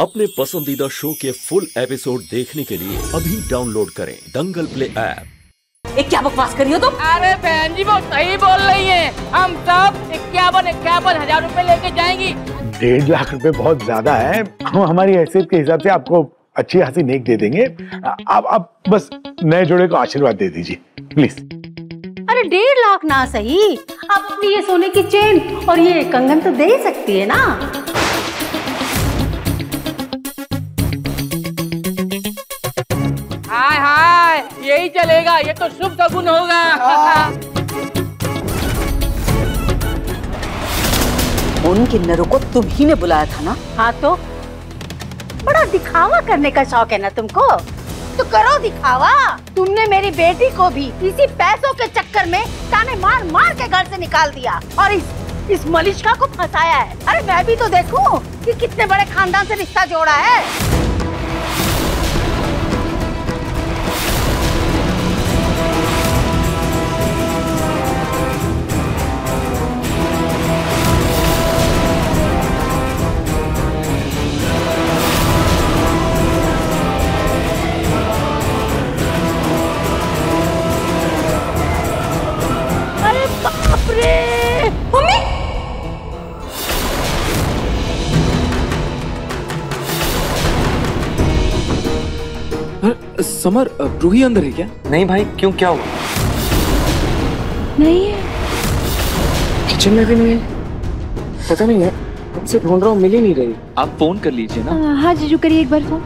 अपने पसंदीदा शो के फुल एपिसोड देखने के लिए अभी डाउनलोड करें दंगल प्ले ऐप। क्या बकवास करी हो तुम? अरे बहन जी वो सही बोल रही है। हम सब 51,000 रुपए लेके जाएंगी। 1.5 लाख रुपए बहुत ज्यादा है। हम हमारी हैसियत के हिसाब से आपको अच्छी खासी नेक दे देंगे। आप बस नए जोड़े को आशीर्वाद दे दीजिए प्लीज। अरे 1.5 लाख ना सही, आप अपनी ये सोने की चेन और ये कंगन तो दे सकती है ना। हाय हाय यही चलेगा, ये तो शुभ शगुन होगा। उन किन्नरों को तुम ही ने बुलाया था ना? हाँ तो बड़ा दिखावा करने का शौक है ना तुमको, तो करो दिखावा। तुमने मेरी बेटी को भी इसी पैसों के चक्कर में ताने मार मार के घर से निकाल दिया और इस मलिष्का को फंसाया है। अरे मैं भी तो देखूं कि कितने बड़े खानदान से रिश्ता जोड़ा है। समर, रूही अंदर है क्या? नहीं भाई, क्यों, क्या हुआ? नहीं है, किचन में भी नहीं है। पता नहीं है, कब से ढूंढ रहा हूँ, मिल ही नहीं रही। आप फोन कर लीजिए ना। हाँ जीजू करिए एक बार फोन।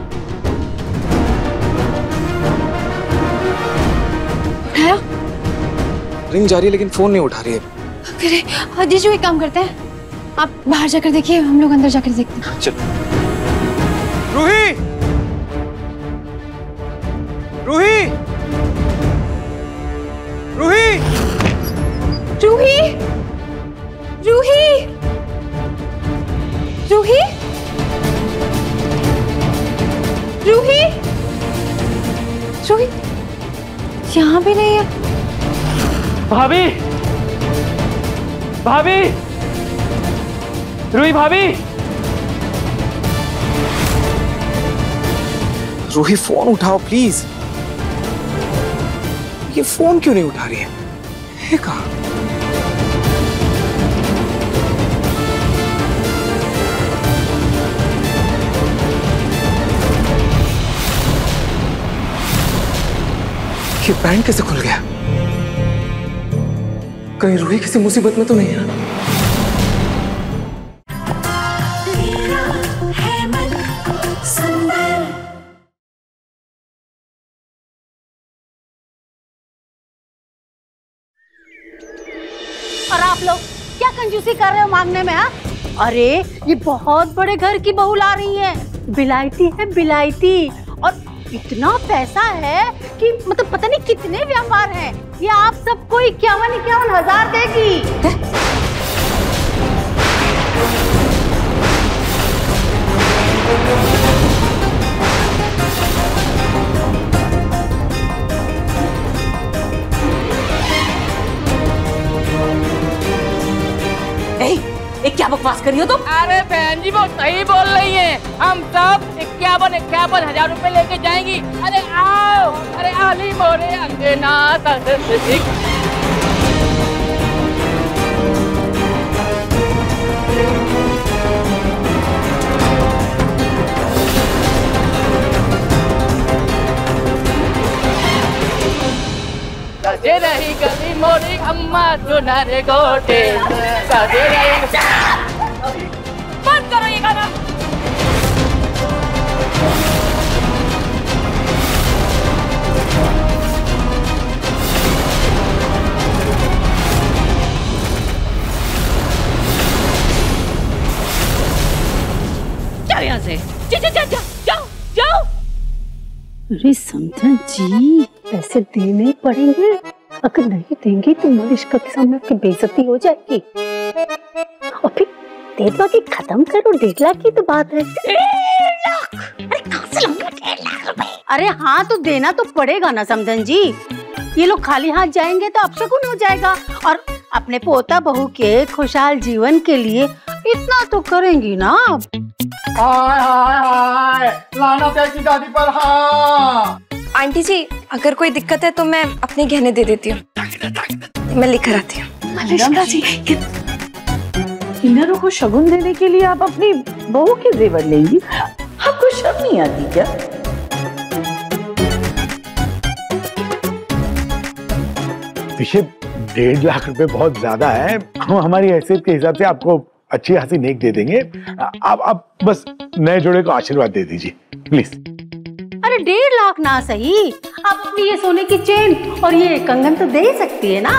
उठाया? रिंग जा रही है लेकिन फोन नहीं उठा रही है। अरे हाँ जीजू एक काम करते हैं, आप बाहर जाकर देखिए, हम लोग अंदर जाकर देखते हैं। चलो। रूही! रूही! रूही! रूही! रूही! रूही! रूही! रूही! यहाँ भी नहीं है। भाभी! भाभी! रूही भाभी! रूही फोन उठाओ प्लीज। ये फोन क्यों नहीं उठा रही है? ये कहाँ? ये बैंड कैसे खुल गया? कहीं रूही किसी मुसीबत में तो नहीं है? और आप लोग क्या कंजूसी कर रहे हो मांगने में? हाँ, अरे ये बहुत बड़े घर की बहू ला रही है, बिलायती है बिलायती, और इतना पैसा है कि मतलब पता नहीं कितने व्यापार हैं। ये आप सबको 51 हजार देगी। क्या बकवास करी हो तुम? अरे बहन जी वो सही बोल रही है। हम सब 51,000 रुपए लेके जाएंगी। अरे आओ, अरे आली मोरे अंगना सजे रही गली मोरी अम्मा सुनहरे गोटे, सजे रही। बंद करो ये गाना। जाओ यहाँ से, जाओ। अरे समझन जी, पैसे देने पड़ेंगे, अगर नहीं देंगे तो मलिष्का के सामने आपकी बेइज्जती हो जाएगी। और फिर 1.5 लाख खत्म करो, 1.5 लाख की तो बात है। 1.5 लाख? अरे कहाँ से लाऊंगा 1.5 लाख रुपए? अरे हाँ तो देना तो पड़ेगा ना समझन जी। ये लोग खाली हाथ जाएंगे तो अपशकुन हो जाएगा, और अपने पोता बहू के खुशहाल जीवन के लिए इतना तो करेंगी ना। लानत है दादी पर। हाँ आंटी जी, अगर कोई दिक्कत है तो मैं अपने गहने दे देती हूँ, मैं लिख कर आती हूँ। मलिष्का जी, किन्नरों को शगुन देने के लिए आप अपनी बहू के जेवर लेंगी? आपको शर्म नहीं आती क्या? विषय 1.5 लाख रुपए बहुत ज्यादा है। हम हमारी हैसियत के हिसाब से आपको अच्छी खासी नेक दे देंगे। आप बस नए जोड़े को आशीर्वाद दे दीजिए प्लीज। अरे 1.5 लाख ना सही, आप अपनी ये सोने की चेन और ये कंगन तो दे सकती है ना।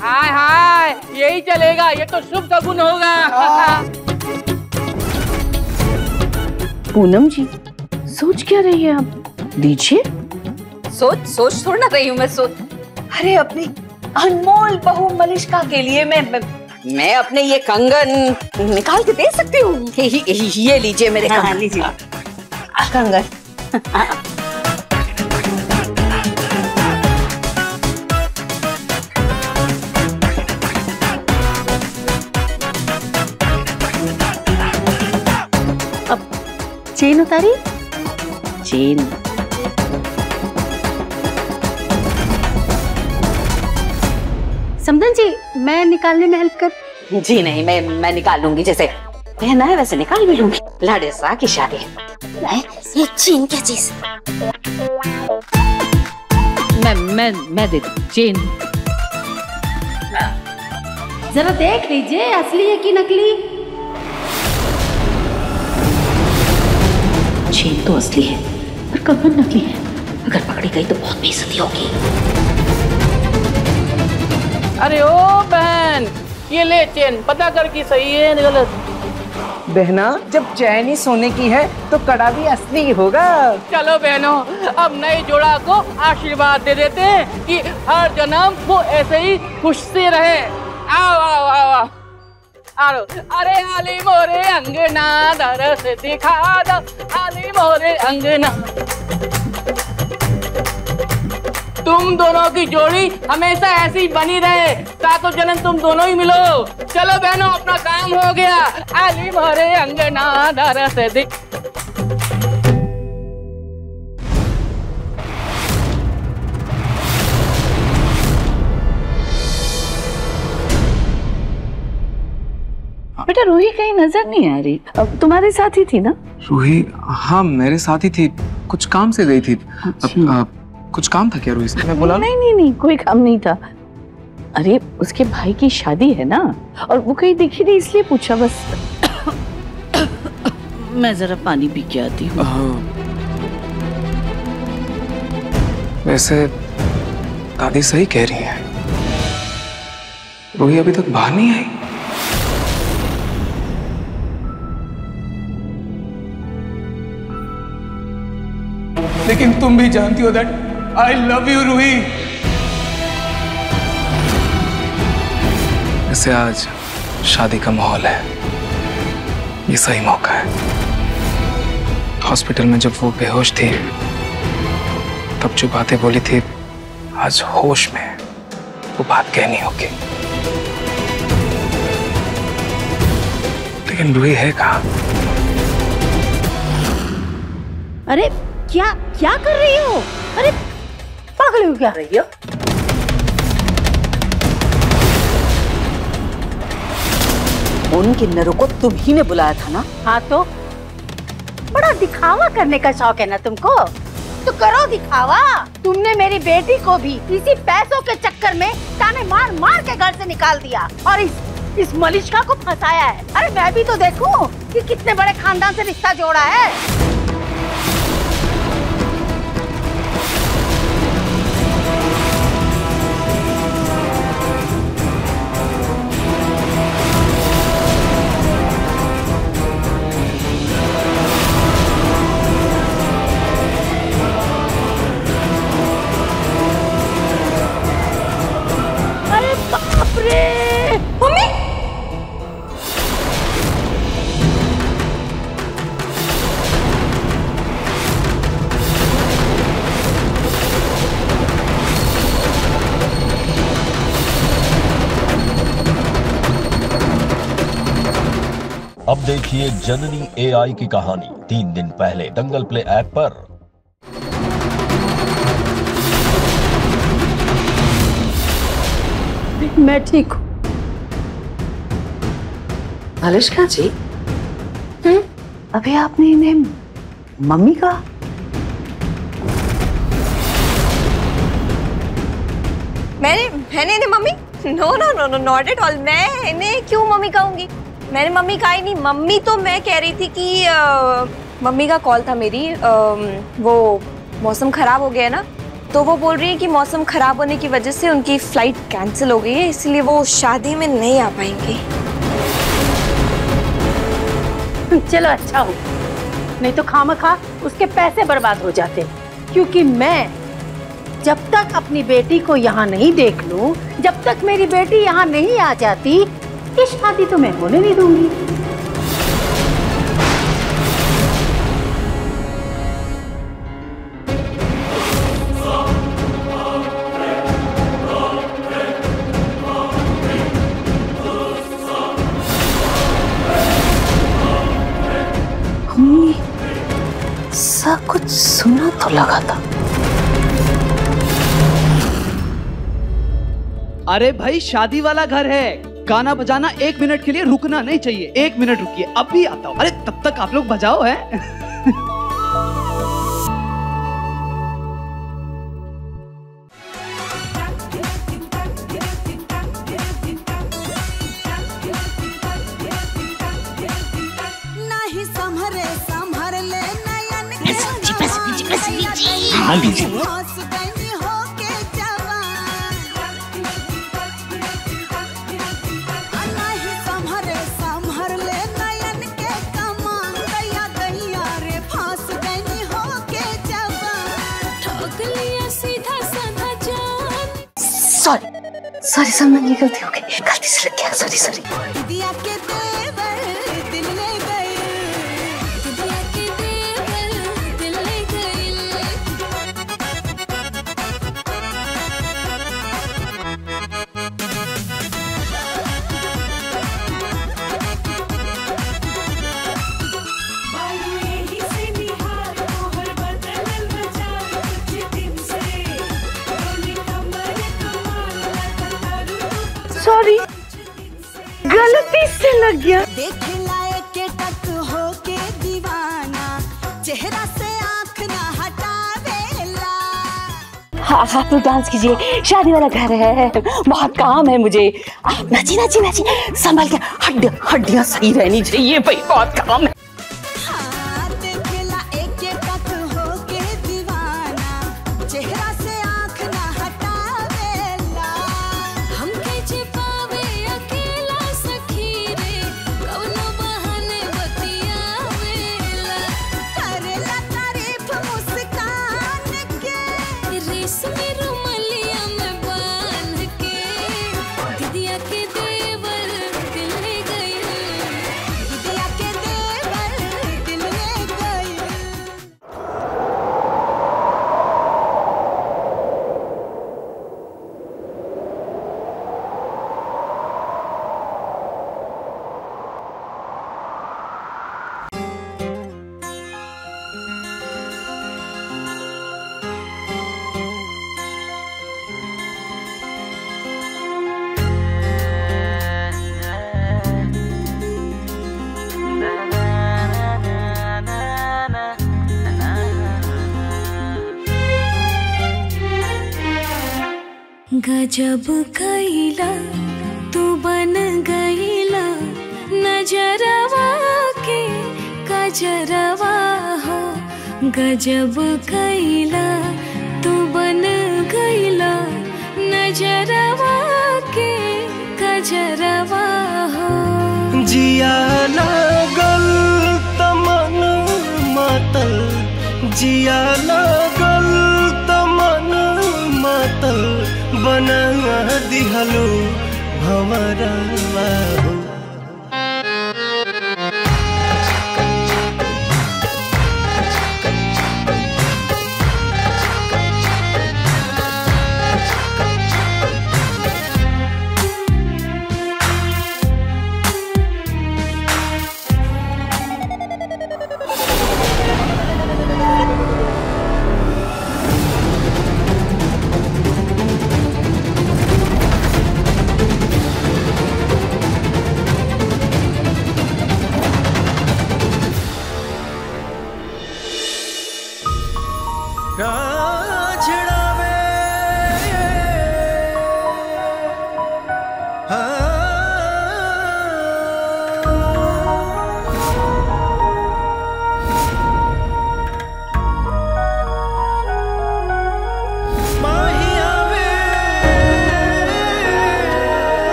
हाय हाय, यही चलेगा, ये तो शुभ शगुन होगा। पूनम जी, सोच क्या रही है आप? दीजिए। सोच थोड़ा ना रही हूँ मैं, अरे अपनी अनमोल बहू मलिष्का के लिए मैं अपने ये कंगन निकाल के दे सकती हूँ। ये लीजिए मेरे कंगन। हाँ, लीजिए कंगन। अब चेन उतारी। चेन समधन जी, मैं निकालने में हेल्प कर? जी नहीं, मैं निकाल लूंगी, जैसे पहना है वैसे निकाल भी लूंगी। लाडे सा की शादी है। ये चेन क्या चीज? मैं दे चेन। जरा देख लीजिए असली है कि नकली। चेन तो असली है पर कंगन नकली है। अगर पकड़ी गई तो बहुत बेइज्जती होगी। अरे ओ बहन, ये ले चेन, पता कर कि सही है गलत। बहना, जब चैन ही सोने की है तो कड़ा भी असली होगा। चलो बहनों, अब नए जोड़ा को आशीर्वाद दे देते हैं कि हर जन्म वो ऐसे ही खुश से रहे। आओ आओ आओ आओ, आओ। अरे आली मोरे अंगना दरस दिखा दो, आली मोरे अंगना। तुम दोनों की जोड़ी हमेशा ऐसी बनी रहे, सातों जन्म तुम दोनों ही मिलो। चलो बहनों, अपना काम हो गया। आली मोरे अंगना दरस दिख। बेटा रूही कहीं नजर नहीं आ रही। अब तुम्हारे साथ ही थी ना? रूही हाँ मेरे साथ ही थी, कुछ काम से गई थी। कुछ काम था क्या रूही से? मैं बोला नहीं कोई काम नहीं था। अरे उसके भाई की शादी है ना, और वो कहीं दिखी नहीं इसलिए पूछा बस। मैं जरा पानी पी के आती हूँ। वैसे दादी सही कह रही है, रूही अभी तक बाहर नहीं आई। लेकिन तुम भी जानती हो that I love you Ruhi. वैसे आज शादी का माहौल है, ये सही मौका है। हॉस्पिटल में जब वो बेहोश थी तब जो बातें बोली थी, आज होश में वो बात कहनी होगी। लेकिन रूही है कहाँ? अरे क्या कर रही हो? अरे पागल हो क्या रही हो? उन किन्नरों को तुम ही ने बुलाया था ना? हाँ तो बड़ा दिखावा करने का शौक है ना तुमको, तो करो दिखावा। तुमने मेरी बेटी को भी इसी पैसों के चक्कर में ताने मार मार के घर से निकाल दिया और इस मलिष्का को फंसाया है। अरे मैं भी तो देखूं कि कितने बड़े खानदान से रिश्ता जोड़ा है। अब देखिए जननी AI की कहानी 3 दिन पहले दंगल प्ले ऐप पर। मैं ठीक हूँ। अनुष्का जी, अभी आपने इन्हें मम्मी कहा? मैंने इन्हें mummy? No no no no, not at all. मैं इन्हें क्यों मम्मी कहूंगी? मैंने मम्मी कहा ही नहीं। मम्मी तो मैं कह रही थी कि मम्मी का कॉल था मेरी, वो मौसम खराब हो गया है ना, तो वो बोल रही है कि मौसम खराब होने की वजह से उनकी फ्लाइट कैंसिल हो गई है, इसलिए वो शादी में नहीं आ पाएंगी। चलो अच्छा हो, नहीं तो खामखा उसके पैसे बर्बाद हो जाते। क्योंकि मैं जब तक अपनी बेटी को यहाँ नहीं देख लूं, जब तक मेरी बेटी यहाँ नहीं आ जाती, ये शादी तो मैं होने नहीं दूंगी। सब कुछ सुना तो लगा था। अरे भाई शादी वाला घर है, गाना बजाना 1 मिनट के लिए रुकना नहीं चाहिए। 1 मिनट रुकिए, अभी आता हूँ। अरे तब तक आप लोग बजाओ है। हाँ लीजिए। सॉरी सर, मेरी गलती हो गई, गलती से लग गया। सॉरी। सॉरी, गलती से लग गया। देखे लाए के टक हो के दीवाना, चेहरा से आँख ना हटावेला। हाँ, तो डांस कीजिए, शादी वाला घर है, बहुत काम है मुझे। आप नाची, संभल के, हड्डियां सही रहनी चाहिए भाई, बहुत काम है। गजब कैला तू बन गईला, नजरवा के कजरवा हो। गजब कैला तू बन गईला, नजरवा के कजरवा हो। जिया लागल तमन मातल, जिया लागल तमन मातल, बना दिहलो भंवरवा हो।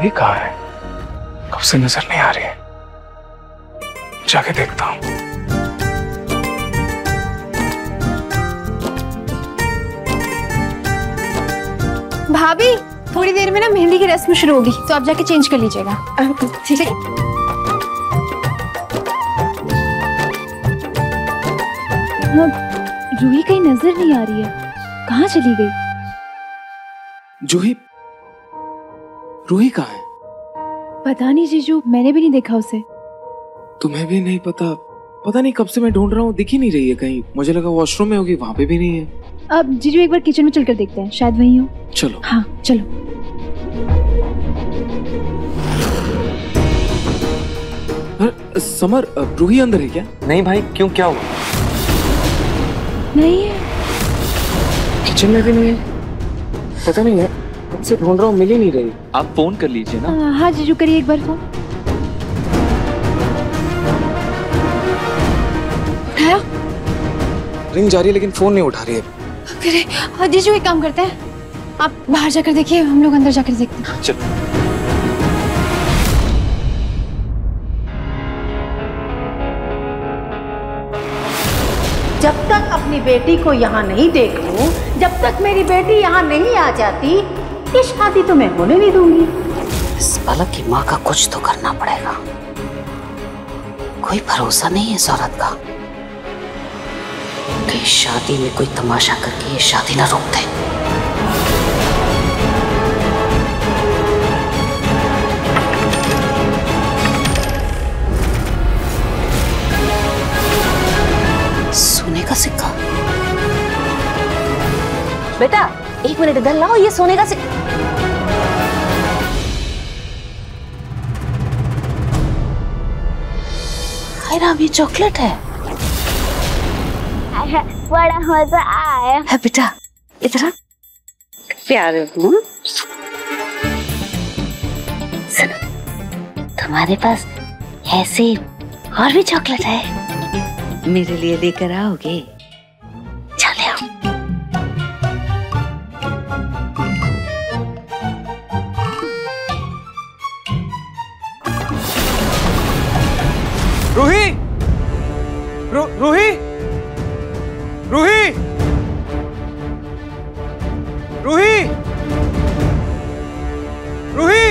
रूही कहाँ है? कब से नजर नहीं आ रही है। जाके देखता हूँ। भाभी थोड़ी देर में ना मेहंदी की रस्म शुरू होगी, तो आप जाके चेंज कर लीजिएगा। ठीक है। रूही कहीं नजर नहीं आ रही है, कहाँ चली गई? जूही, रूही कहाँ है? पता नहीं जीजू, मैंने भी नहीं देखा उसे। तुम्हें भी नहीं पता? पता नहीं कब से मैं ढूंढ रहा हूँ, दिख ही नहीं रही है कहीं। मुझे लगा वॉशरूम में होगी, वहाँ पे भी नहीं है। अब जीजू एक बार किचन में चलकर देखते हैं, शायद वहीं हो। चलो। हाँ चलो। समर, रूही अंदर है क्या? नहीं भाई, क्यों, क्या हुआ? नहीं है। किचन में भी नहीं है। पता नहीं है, कब से ढूंढ रहा हूँ, मिल ही नहीं रही। आप फोन कर लीजिए ना। हाँ जीजू करिए एक बार फोन। उठाया? रिंग जा रही है लेकिन फोन नहीं उठा रही है। अरे जीजू एक काम करते हैं, आप बाहर जाकर देखिए, हम लोग अंदर जाकर देखते हैं। चलो। जब तक अपनी बेटी को यहाँ नहीं देख लूं, जब तक मेरी बेटी यहाँ नहीं आ जाती, ये शादी तो मैं होने नहीं दूंगी। इस बालक की माँ का कुछ तो करना पड़ेगा। कोई भरोसा नहीं है इस औरत का कि शादी में कोई तमाशा करके ये शादी ना रोक दे। सोने का सिक्का। बेटा एक मिनट इधर लाओ, ये सोने का सिक्का। हाय राम, ये चॉकलेट है। बड़ा मजा आया। है बेटा, इधर प्यारे हूँ। तुम्हारे पास ऐसे और भी चॉकलेट है, मेरे लिए लेकर आओगे? चले आओ। रूही, रूही, रूही, रूही, रूही, रूही,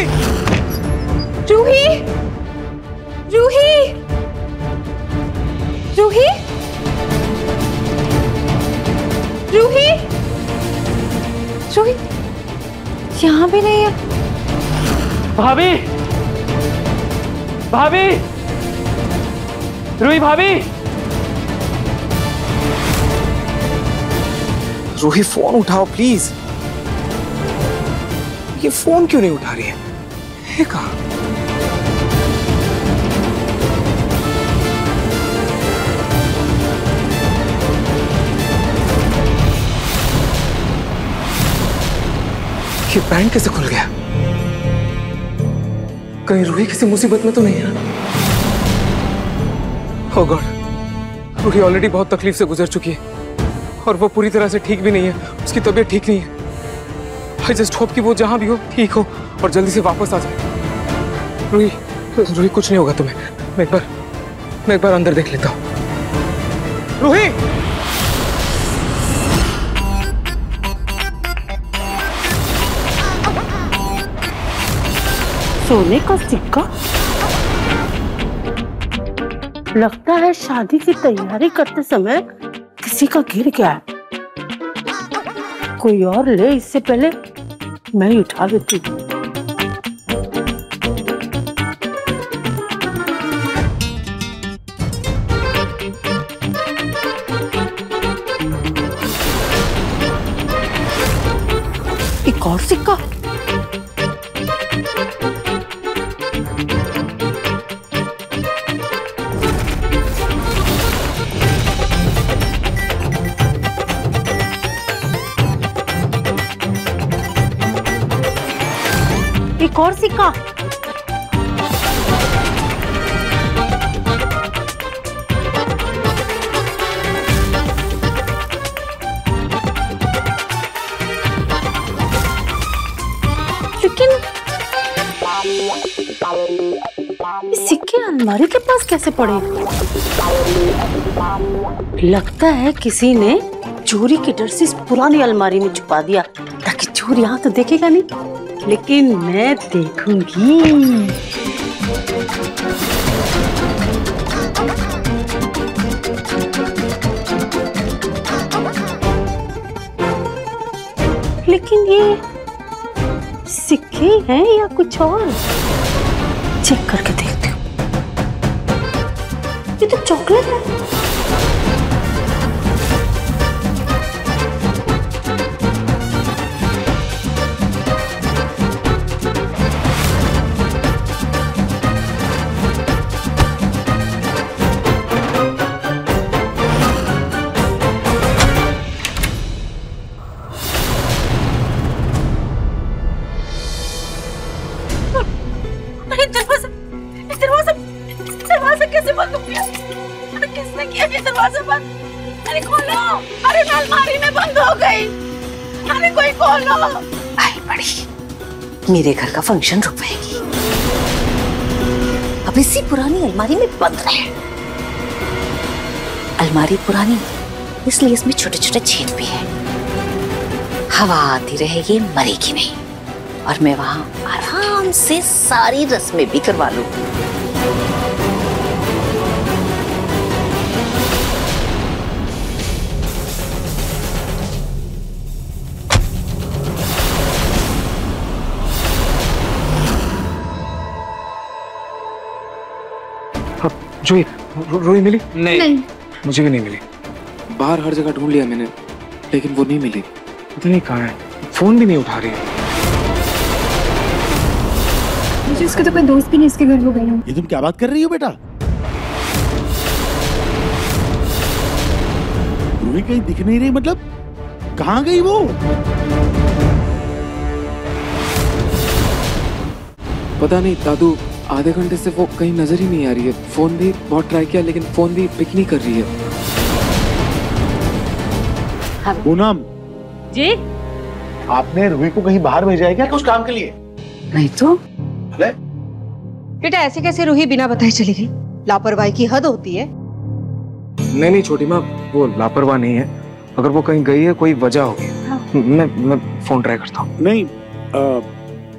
रूही, रूही, रूही, रूही, यहाँ भी नहीं है। भाभी, भाभी, रूही भाभी। रूही फोन उठाओ प्लीज। ये फोन क्यों नहीं उठा रही है? ये कहाँ? ये बैंड कैसे खुल गया? कहीं रूही किसी मुसीबत में तो नहीं है? ओह गॉड, रूही ऑलरेडी बहुत तकलीफ से गुजर चुकी है और वो पूरी तरह से ठीक भी नहीं है। उसकी तबीयत ठीक नहीं है। आई जस्ट होप कि वो जहां भी हो ठीक हो और जल्दी से वापस आ जाए। रूही, रूही कुछ नहीं होगा तुम्हें। मैं एक बार अंदर देख लेता हूँ। रूही, सोने का सिक्का। लगता है शादी की तैयारी करते समय किसी का गिर गया है। कोई और ले, इससे पहले मैं ही उठा लेती हूँ। एक और सिक्का। एक और सिक्का। लेकिन सिक्के अलमारी के पास कैसे पड़े? लगता है किसी ने चोरी के डर से इस पुरानी अलमारी में छुपा दिया ताकि चोर यहाँ तो देखेगा नहीं, लेकिन मैं देखूंगी। लेकिन ये सिक्के हैं या कुछ और? चेक करके देखती हूँ। ये तो चॉकलेट है। दरवाजा कैसे बंद हो गया? किसने किया ये दरवाजा बंद? अरे खोलो! अरे मैं अलमारी में बंद हो गई। अरे कोई खोलो! आई बड़ी, मेरे घर का फंक्शन रुक पाएगी। अब इसी पुरानी अलमारी में बंद रहे। अलमारी पुरानी इसलिए इसमें छोटे छोटे छेद भी है। हवा आती रहेगी, मरेगी नहीं। और मैं वहां आराम से सारी रस्में भी करवा लूं। जोई, रोई मिली? नहीं। मुझे भी नहीं मिली। बाहर हर जगह ढूंढ लिया मैंने, लेकिन वो नहीं मिली। पता नहीं कहाँ है, फोन भी नहीं उठा रही है। मुझे उसका तो कोई दोस्त भी नहीं इसके घर हो गई हूँ। ये तुम क्या बात कर रही हो बेटा? रूही कहीं दिख नहीं रही, मतलब कहाँ गई वो? पता नहीं दादू, आधे घंटे से वो कहीं नजर ही नहीं आ रही है। फोन भी बहुत ट्राई किया लेकिन फोन भी पिक नहीं कर रही है। पूनम जी, आपने रूही को कहीं बाहर भेजा है क्या कुछ काम के लिए? नहीं तो। बेटा ऐसे कैसे रूही बिना बताए चली गई? लापरवाही की हद होती है। नहीं छोटी माँ, वो लापरवाह नहीं है। अगर वो कहीं गई है कोई वजह होगी। हाँ। मैं फोन ट्राई करता हूँ। नहीं,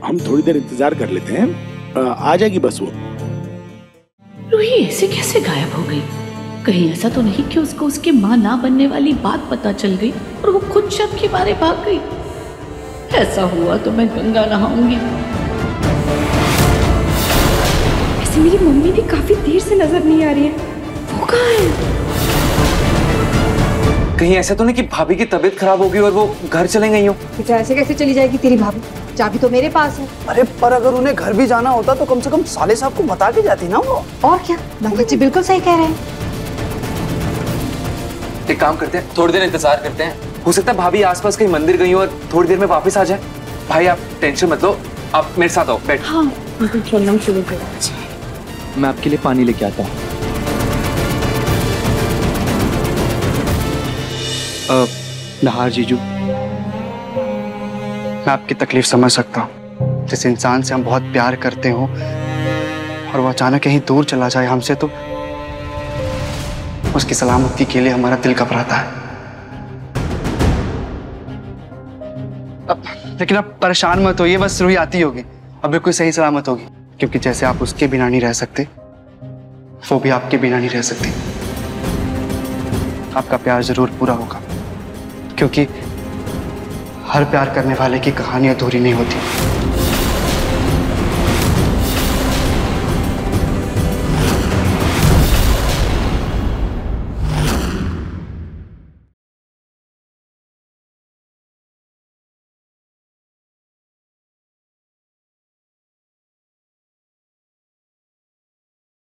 हम थोड़ी देर इंतजार कर लेते हैं, आ जाएगी बस वो। रूही ऐसे कैसे गायब हो गई? कहीं ऐसा तो नहीं कि उसको उसकी माँ ना बनने वाली बात पता चल गई और वो खुद शब के बारे भाग गई? ऐसा हुआ तो मैं गंगा नहाऊंगी। ऐसे मेरी मम्मी भी काफी देर से नजर नहीं आ रही है। वो कहाँ है? कहीं ऐसा तो नहीं कि भाभी की तबीयत खराब होगी और वो घर चले गई हो? बेटा ऐसे कैसे चली जाएगी तेरी भाभी? चाबी तो मेरे पास है। अरे पर अगर उन्हें घर भी जाना होता तो कम से कम साले साहब को बता के जाती ना वो। और क्या, दादाजी जी बिल्कुल सही कह रहे हैं। एक काम करते हैं, थोड़ी देर इंतजार करते हैं। हो सकता है भाभी आसपास कहीं मंदिर गई हो और थोड़ी देर में वापस आ जाए। भाई आप टेंशन मत लो, आप मेरे साथ आओ, बैठ। हाँ, चलना शुरू कर। मैं आपके लिए पानी लेके आता हूँ। नहार जीजू, मैं आपकी तकलीफ समझ सकता हूँ। जिस इंसान से हम बहुत प्यार करते हो और वो अचानक कहीं दूर चला जाए हमसे, तो उसकी सलामती के लिए हमारा दिल घबराता है। लेकिन आप परेशान मत होइए, बस रूही आती होगी, अब बिल्कुल सही सलामत होगी। क्योंकि जैसे आप उसके बिना नहीं रह सकते, वो भी आपके बिना नहीं रह सकती। आपका प्यार जरूर पूरा होगा, क्योंकि हर प्यार करने वाले की कहानी अधूरी नहीं होती।